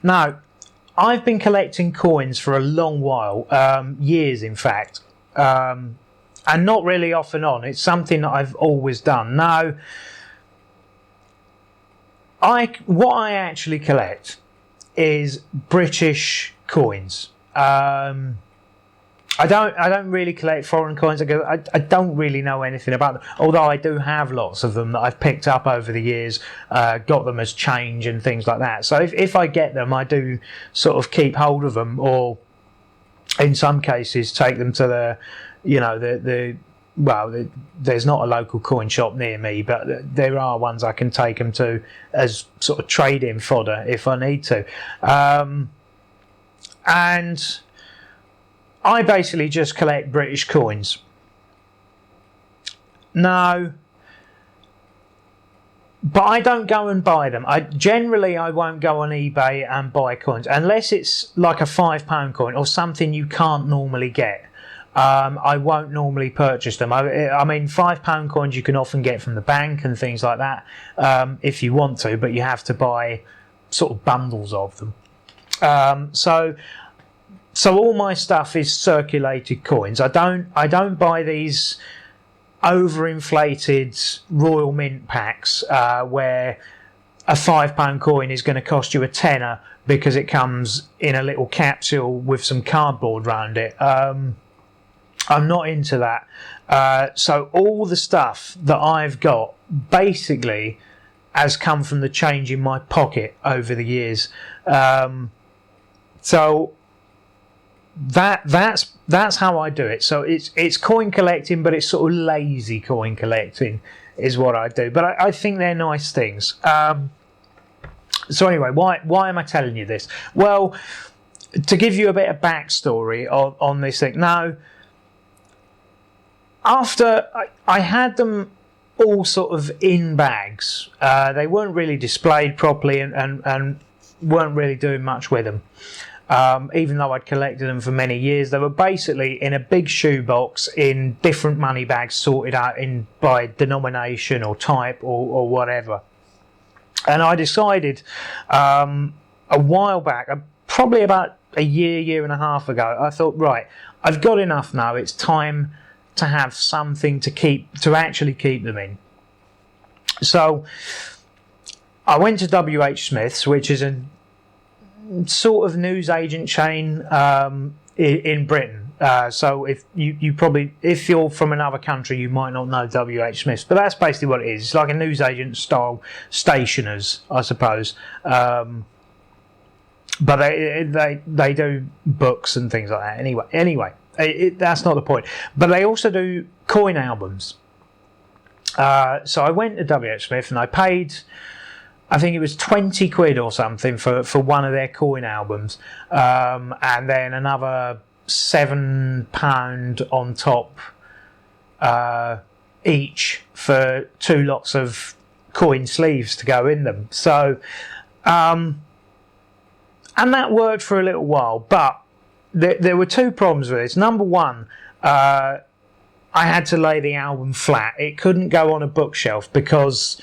Now, I've been collecting coins for a long while, years in fact, and not really off and on. It's something that I've always done. Now, what I actually collect is British coins. I don't really collect foreign coins. I don't really know anything about them, although I do have lots of them that I've picked up over the years, got them as change and things like that. So if I get them, I do sort of keep hold of them, or in some cases take them to there's not a local coin shop near me, but there are ones I can take them to as sort of trade-in fodder if I need to. And I basically just collect British coins. No, but I don't go and buy them. I won't go on eBay and buy coins unless it's like a £5 coin or something you can't normally get. I won't normally purchase them. I mean, £5 coins you can often get from the bank and things like that, if you want to, but you have to buy sort of bundles of them. So all my stuff is circulated coins. I don't buy these overinflated Royal Mint packs where a £5 coin is going to cost you a tenner because it comes in a little capsule with some cardboard around it. I'm not into that. So all the stuff that I've got basically has come from the change in my pocket over the years. So that's how I do it. So it's coin collecting, but it's sort of lazy coin collecting is what I do. But I think they're nice things. So anyway, why am I telling you this? Well, to give you a bit of backstory on this thing. Now, after I had them all sort of in bags, they weren't really displayed properly and weren't really doing much with them. Even though I'd collected them for many years, they were basically in a big shoebox in different money bags sorted out by denomination or type or whatever. And I decided a while back, probably about a year and a half ago, I thought, right, I've got enough now. It's time to have something to actually keep them in. So I went to WH Smith's, which is a sort of newsagent chain in Britain. So if you're from another country, you might not know WH Smith's, but that's basically what it is. It's like a newsagent style stationers, I suppose. But they do books and things like that. Anyway, that's not the point. But they also do coin albums. So I went to WH Smith and I paid, I think it was 20 quid or something for one of their coin albums, and then another £7 on top each for 2 lots of coin sleeves to go in them. So, and that worked for a little while, but there were 2 problems with this. Number one, I had to lay the album flat. It couldn't go on a bookshelf because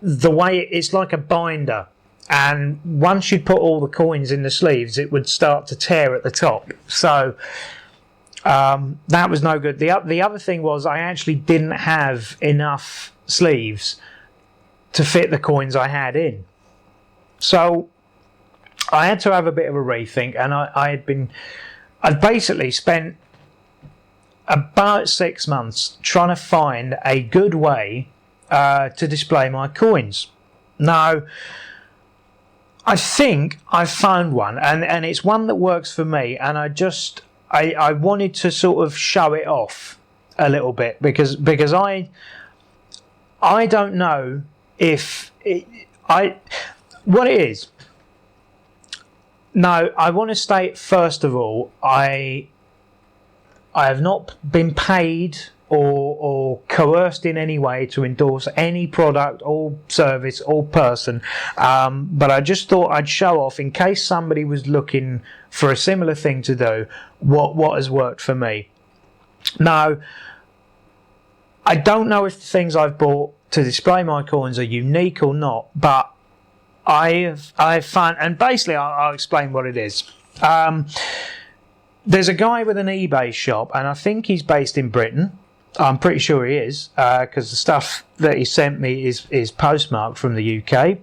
the way it's like a binder, and once you put all the coins in the sleeves, it would start to tear at the top. So that was no good. The other thing was I actually didn't have enough sleeves to fit the coins I had in. So I had to have a bit of a rethink, and I'd basically spent about 6 months trying to find a good way to display my coins. Now, I think I found one, and it's one that works for me, and I wanted to sort of show it off a little bit because I don't know if what it is. No, I want to state first of all, I have not been paid or coerced in any way to endorse any product or service or person, but I just thought I'd show off in case somebody was looking for a similar thing to do, what has worked for me. Now, I don't know if the things I've bought to display my coins are unique or not, but I've found, and basically I'll explain what it is. There's a guy with an eBay shop, and I think he's based in Britain. I'm pretty sure he is, because the stuff that he sent me is postmarked from the UK.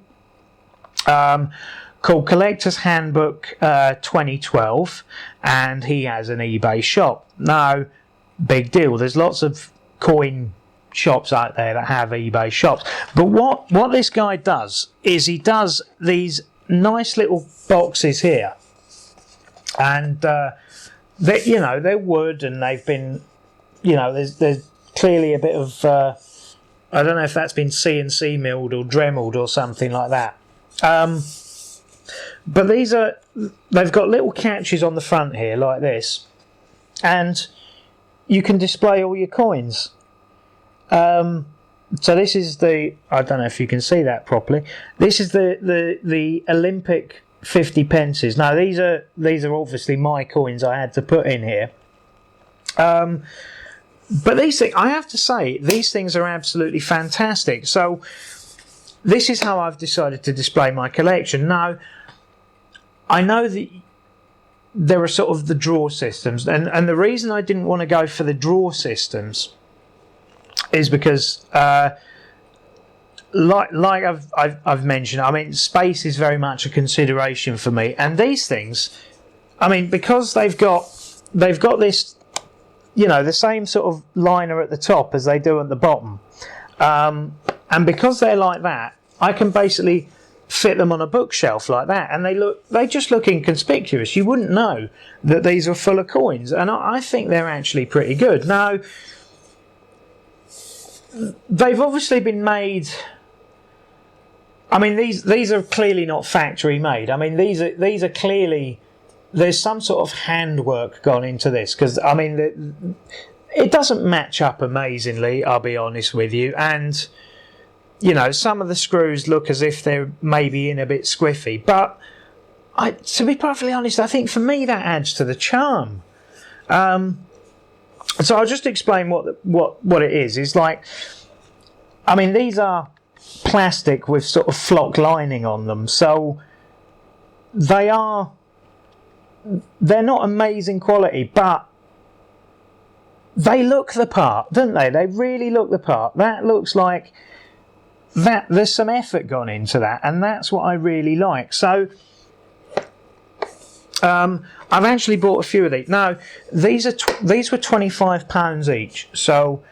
Called Collector's Handbook 2012, and he has an eBay shop. Now, big deal. There's lots of coin shops out there that have eBay shops. But what this guy does is he does these nice little boxes here, and they're wood, and they've been, there's clearly a bit of I don't know if that's been CNC milled or Dremelled or something like that. But they've got little catches on the front here like this, and you can display all your coins. So this is I don't know if you can see that properly. This is the Olympic 50 pences. Now these are obviously my coins I had to put in here. But these things, I have to say, these things are absolutely fantastic. So this is how I've decided to display my collection. Now, I know that there are sort of the draw systems, and the reason I didn't want to go for the draw systems is because, like I've mentioned, I mean, space is very much a consideration for me, and these things, I mean, because they've got this, the same sort of liner at the top as they do at the bottom, and because they're like that, I can basically fit them on a bookshelf like that, and they just look inconspicuous. You wouldn't know that these are full of coins, and I think they're actually pretty good. Now, they've obviously been made. I mean, these are clearly not factory made. I mean, these are clearly, there's some sort of handwork gone into this, because I mean it doesn't match up amazingly, I'll be honest with you, and some of the screws look as if they're maybe in a bit squiffy, but to be perfectly honest, I think for me that adds to the charm. So I'll just explain what it is. It's like, I mean, these are plastic with sort of flock lining on them, so they're not amazing quality, but they look the part, don't they? They really look the part. That looks like that there's some effort gone into that, and that's what I really like. So I've actually bought a few of these. Now these were £25 each, so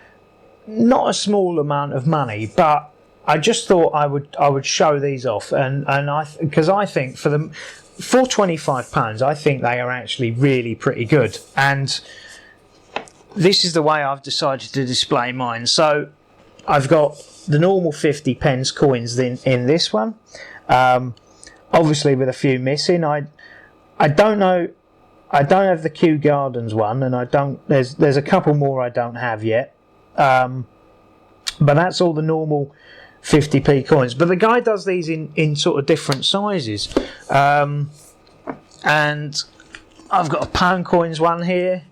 not a small amount of money, but I just thought I would show these off, and because I think for £25 I think they are actually really pretty good, and this is the way I've decided to display mine. So I've got the normal 50 pence coins in this one, obviously with a few missing. I don't know, I don't have the Kew Gardens one, and there's a couple more I don't have yet, but that's all the normal 50p coins. But the guy does these in sort of different sizes, and I've got a pound coins one here.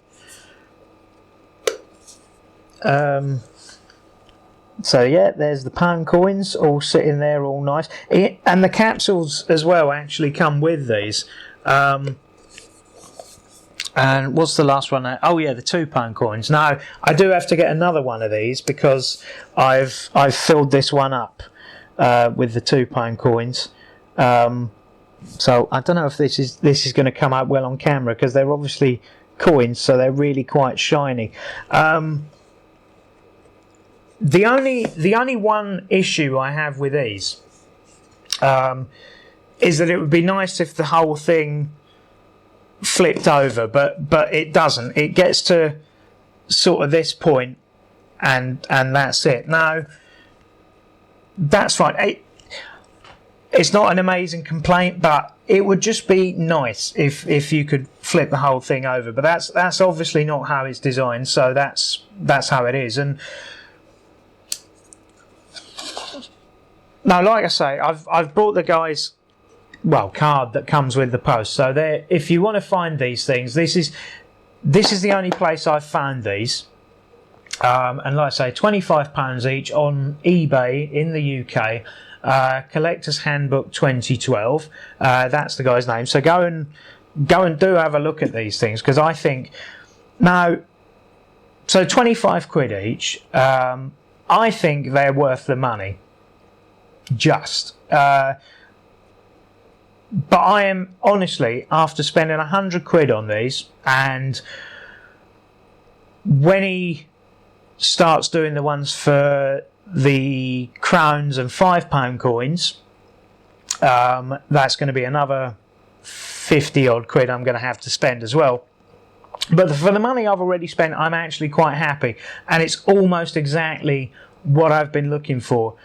So yeah, there's the pound coins all sitting there, all nice, and the capsules as well actually come with these. And what's the last one? Oh yeah, the £2 coins. Now I do have to get another one of these because I've filled this one up with the £2 coins. So I don't know if this is going to come out well on camera, because they're obviously coins, so they're really quite shiny. The only one issue I have with these is that it would be nice if the whole thing flipped over, but it doesn't. It gets to sort of this point, and that's it. Now that's fine. It's not an amazing complaint, but it would just be nice if you could flip the whole thing over. But that's obviously not how it's designed, so that's how it is. And now, like I say, I've bought the guys, card that comes with the post. So there, if you want to find these things, this is the only place I've found these. And like I say, £25 each on eBay in the UK. Collector's Handbook 2012. That's the guy's name. So go and do have a look at these things, because I think now, so 25 quid each. I think they're worth the money. But I am honestly, after spending 100 quid on these, and when he starts doing the ones for the crowns and £5 coins, that's going to be another 50 odd quid I'm going to have to spend as well. But for the money I've already spent, I'm actually quite happy, and it's almost exactly what I've been looking for.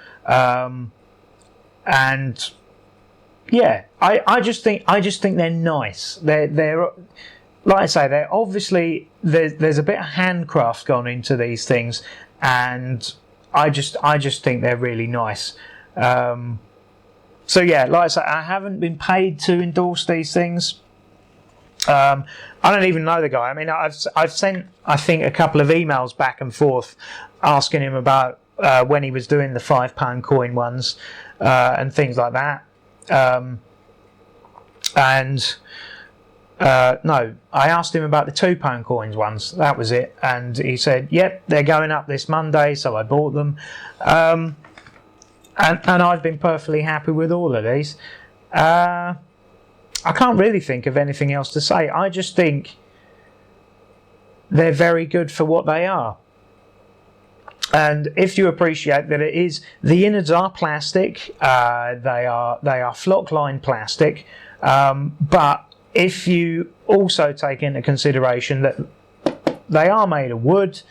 And yeah, I just think they're nice. They're like I say, they're obviously there's a bit of handcraft gone into these things, and I just think they're really nice. So yeah, like I say, I haven't been paid to endorse these things. I don't even know the guy. I mean, I've sent, I think, a couple of emails back and forth asking him about when he was doing the £5 coin ones and things like that. No, I asked him about the £2 coins ones. That was it, and he said, "Yep, they're going up this Monday," so I bought them. And I've been perfectly happy with all of these. I can't really think of anything else to say. I just think they're very good for what they are. And if you appreciate that it is, the innards are plastic, they are flock lined plastic, but if you also take into consideration that they are made of wood,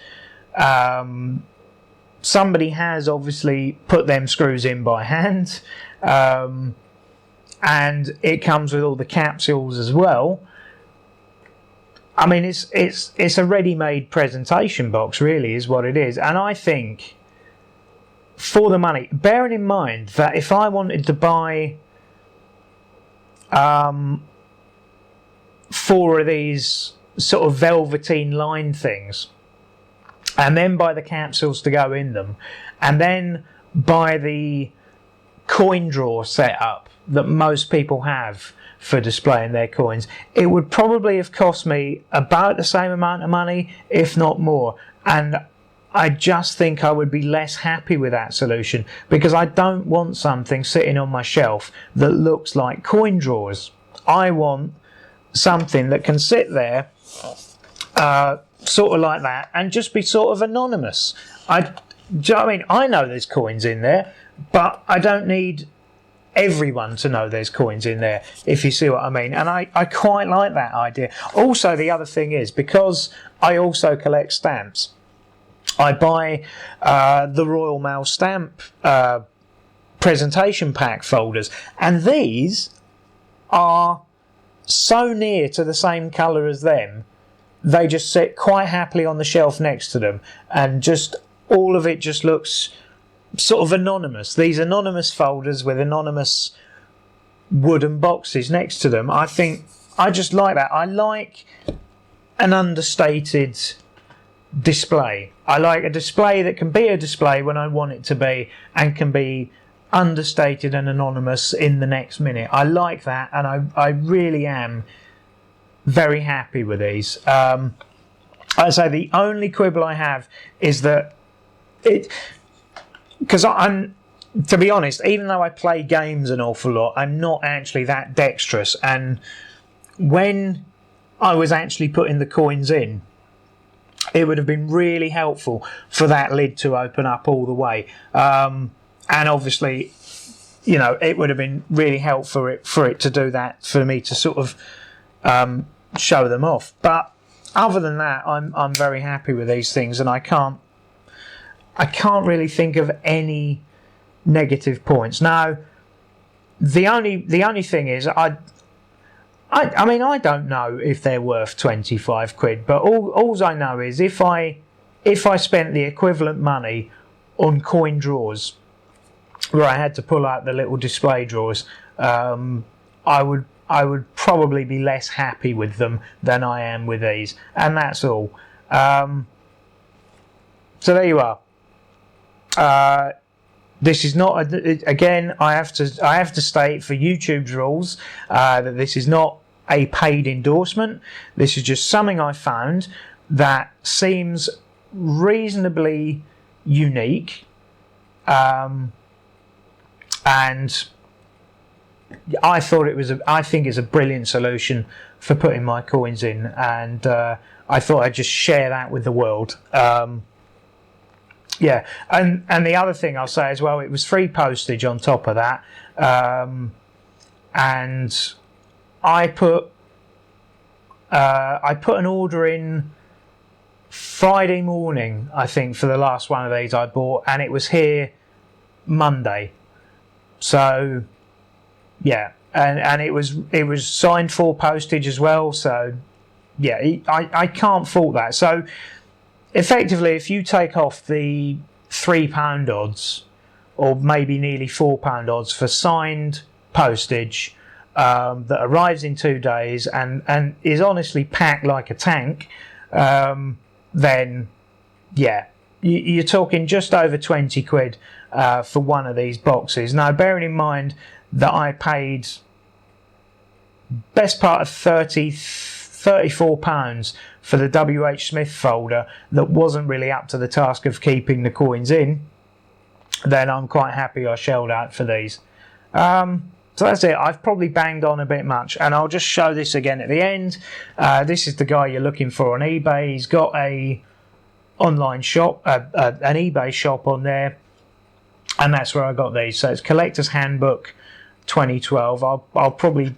somebody has obviously put them screws in by hand, and it comes with all the capsules as well. I mean, it's a ready-made presentation box, really, is what it is. And I think, for the money, bearing in mind that if I wanted to buy 4 of these sort of velveteen line things, and then buy the capsules to go in them, and then buy the coin drawer setup that most people have for displaying their coins, it would probably have cost me about the same amount of money, if not more. And I just think I would be less happy with that solution, because I don't want something sitting on my shelf that looks like coin drawers. I want something that can sit there sort of like that and just be sort of anonymous. Do you know what I mean? I know there's coins in there, but I don't need everyone to know there's coins in there, if you see what I mean. And I quite like that idea. Also, the other thing is, because I also collect stamps, I buy the Royal Mail stamp presentation pack folders, and these are so near to the same colour as them, they just sit quite happily on the shelf next to them, and just all of it just looks sort of anonymous. These anonymous folders with anonymous wooden boxes next to them. I think I just like that. I like an understated display. I like a display that can be a display when I want it to be, and can be understated and anonymous in the next minute. I like that, and I really am very happy with these. I'd say the only quibble I have is that because I'm, to be honest, even though I play games an awful lot, I'm not actually that dexterous. And when I was actually putting the coins in, it would have been really helpful for that lid to open up all the way. And obviously, you know, it would have been really helpful for it to do that, for me to sort of show them off. But other than that, I'm very happy with these things, and I can't really think of any negative points. Now, the only thing is, I mean, I don't know if they're worth 25 quid, but all I know is if I spent the equivalent money on coin drawers, where I had to pull out the little display drawers, I would probably be less happy with them than I am with these, and that's all. So there you are. This is not again. I have to state for YouTube's rules that this is not a paid endorsement. This is just something I found that seems reasonably unique, and I thought it was. I think it's a brilliant solution for putting my coins in, and I thought I'd just share that with the world. Yeah, and the other thing I'll say as well, it was free postage on top of that, and I put an order in Friday morning, I think, for the last one of these I bought, and it was here Monday. So yeah, and it was signed for postage as well. So yeah, I can't fault that. So effectively, if you take off the £3 odds, or maybe nearly £4 odds for signed postage that arrives in 2 days and is honestly packed like a tank, then yeah, you're talking just over 20 quid for one of these boxes. Now, bearing in mind that I paid best part of £34 for the WH Smith folder that wasn't really up to the task of keeping the coins in, then I'm quite happy I shelled out for these. So that's it. I've probably banged on a bit much, and I'll just show this again at the end. This is the guy you're looking for on eBay. He's got a online shop, an eBay shop on there, and that's where I got these. So it's Collector's Handbook 2012. I'll probably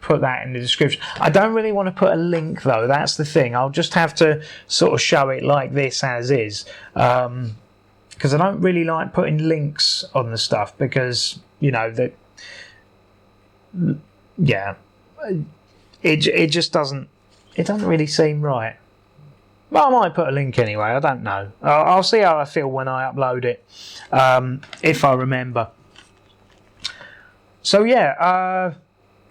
put that in the description. I don't really want to put a link though. That's the thing. I'll just have to sort of show it like this as is, because I don't really like putting links on the stuff, because you know that. Yeah, it just doesn't really seem right. But I might put a link anyway. I don't know. I'll see how I feel when I upload it, if I remember. So yeah,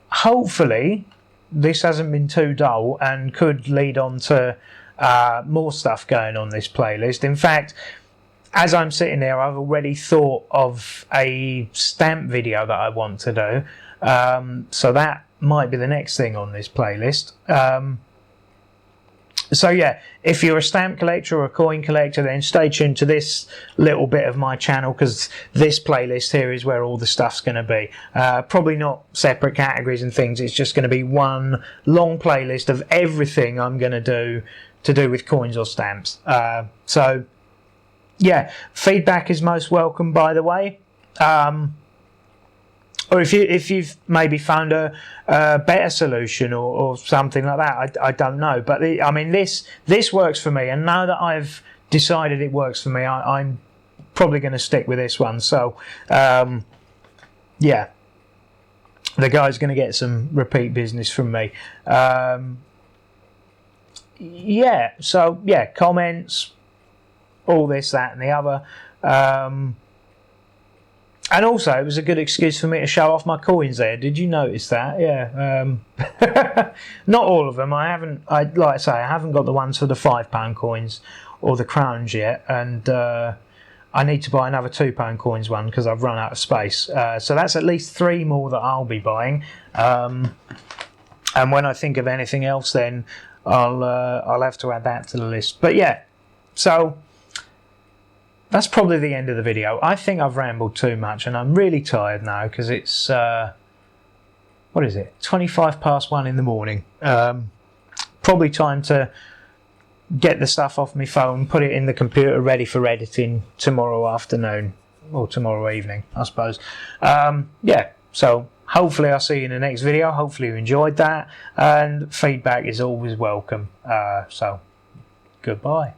hopefully this hasn't been too dull and could lead on to more stuff going on this playlist. In fact, as I'm sitting there, I've already thought of a stamp video that I want to do. So that might be the next thing on this playlist. So yeah, if you're a stamp collector or a coin collector, then stay tuned to this little bit of my channel, because this playlist here is where all the stuff's going to be. Probably not separate categories and things. It's just going to be one long playlist of everything I'm going to do with coins or stamps. So yeah, feedback is most welcome, by the way. Or if you've maybe found a better solution or something like that, I don't know. But I mean, this works for me, and now that I've decided it works for me, I'm probably going to stick with this one. So yeah, the guy's going to get some repeat business from me. Yeah, so yeah, comments, all this, that, and the other. And also, it was a good excuse for me to show off my coins there. Did you notice that? Yeah. Not all of them. Like I say, I haven't got the ones for the £5 coins or the crowns yet. And I need to buy another £2 coins one because I've run out of space. So that's at least 3 more that I'll be buying. And when I think of anything else, then I'll have to add that to the list. But yeah, so that's probably the end of the video. I think I've rambled too much, and I'm really tired now because it's what is it? 1:25 in the morning. Probably time to get the stuff off my phone, put it in the computer, ready for editing tomorrow afternoon or tomorrow evening, I suppose. Yeah. So hopefully I'll see you in the next video. Hopefully you enjoyed that, and feedback is always welcome. So goodbye.